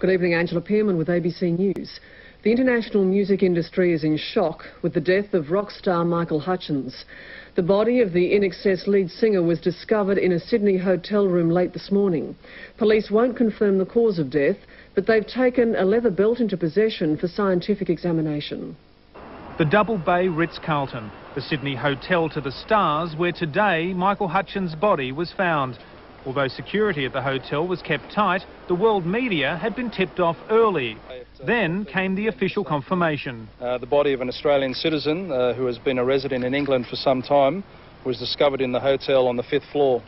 Good evening, Angela Pearman with ABC News. The international music industry is in shock with the death of rock star Michael Hutchence. The body of the INXS lead singer was discovered in a Sydney hotel room late this morning. Police won't confirm the cause of death, but they've taken a leather belt into possession for scientific examination. The Double Bay Ritz-Carlton, the Sydney hotel to the stars, where today Michael Hutchence's body was found. Although security at the hotel was kept tight, the world media had been tipped off early. Then came the official confirmation. The body of an Australian citizen who has been a resident in England for some time was discovered in the hotel on the 5th floor.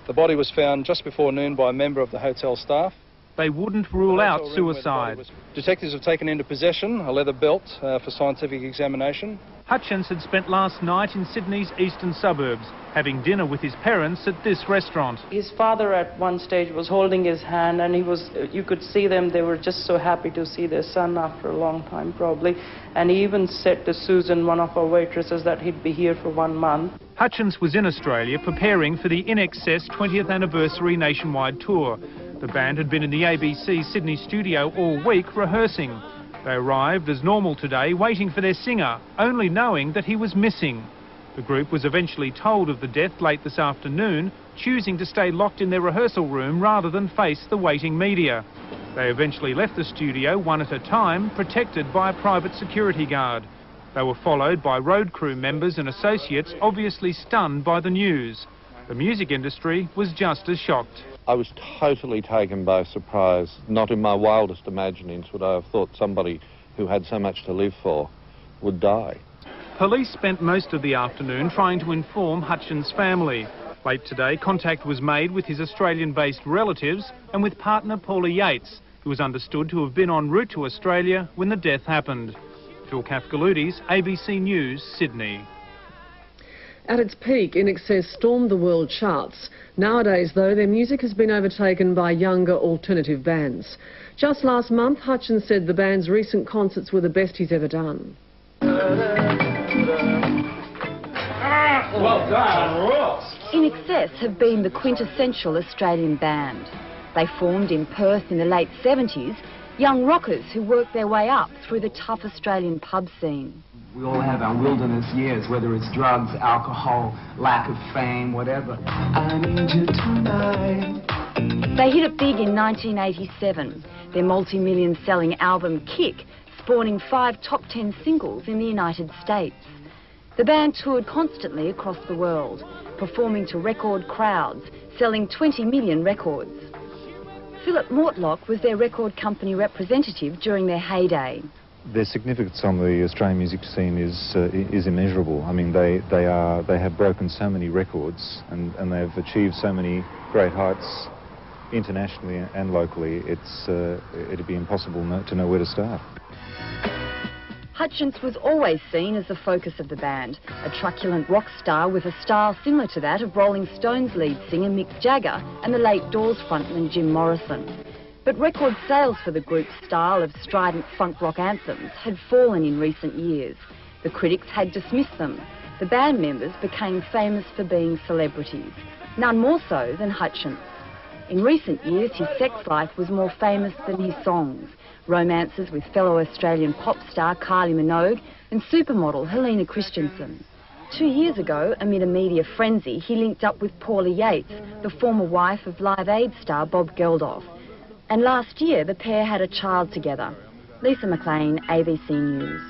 The body was found just before noon by a member of the hotel staff. They wouldn't rule out suicide. Detectives have taken into possession a leather belt for scientific examination. Hutchence had spent last night in Sydney's eastern suburbs, having dinner with his parents at this restaurant. His father at one stage was holding his hand, and you could see them, they were just so happy to see their son after a long time probably. And he even said to Susan, one of our waitresses, that he'd be here for 1 month. Hutchence was in Australia preparing for the INXS 20th anniversary nationwide tour. The band had been in the ABC Sydney studio all week rehearsing. They arrived as normal today, waiting for their singer, only knowing that he was missing. The group was eventually told of the death late this afternoon, choosing to stay locked in their rehearsal room rather than face the waiting media. They eventually left the studio one at a time, protected by a private security guard. They were followed by road crew members and associates, obviously stunned by the news. The music industry was just as shocked. I was totally taken by surprise. Not in my wildest imaginings would I have thought somebody who had so much to live for would die. Police spent most of the afternoon trying to inform Hutchence's family. Late today, contact was made with his Australian-based relatives and with partner Paula Yates, who was understood to have been en route to Australia when the death happened. Phil Kafkaloutis, ABC News, Sydney. At its peak, INXS stormed the world charts. Nowadays, though, their music has been overtaken by younger alternative bands. Just last month, Hutchence said the band's recent concerts were the best he's ever done. Well done, Ross! INXS have been the quintessential Australian band. They formed in Perth in the late 70s, young rockers who worked their way up through the tough Australian pub scene. We all have our wilderness years, whether it's drugs, alcohol, lack of fame, whatever. I need you tonight. They hit it big in 1987. Their multi-million selling album Kick spawning 5 top 10 singles in the United States. The band toured constantly across the world, performing to record crowds, selling 20 million records. Philip Mortlock was their record company representative during their heyday. Their significance on the Australian music scene is immeasurable. I mean, they have broken so many records and they've achieved so many great heights internationally and locally. It'd be impossible to know where to start. Hutchence was always seen as the focus of the band, a truculent rock star with a style similar to that of Rolling Stones lead singer Mick Jagger and the late Doors frontman Jim Morrison. But record sales for the group's style of strident funk rock anthems had fallen in recent years. The critics had dismissed them. The band members became famous for being celebrities, none more so than Hutchence. In recent years, his sex life was more famous than his songs. Romances with fellow Australian pop star Kylie Minogue and supermodel Helena Christensen. 2 years ago, amid a media frenzy, he linked up with Paula Yates, the former wife of Live Aid star Bob Geldof. And last year, the pair had a child together. Lisa McLean, ABC News.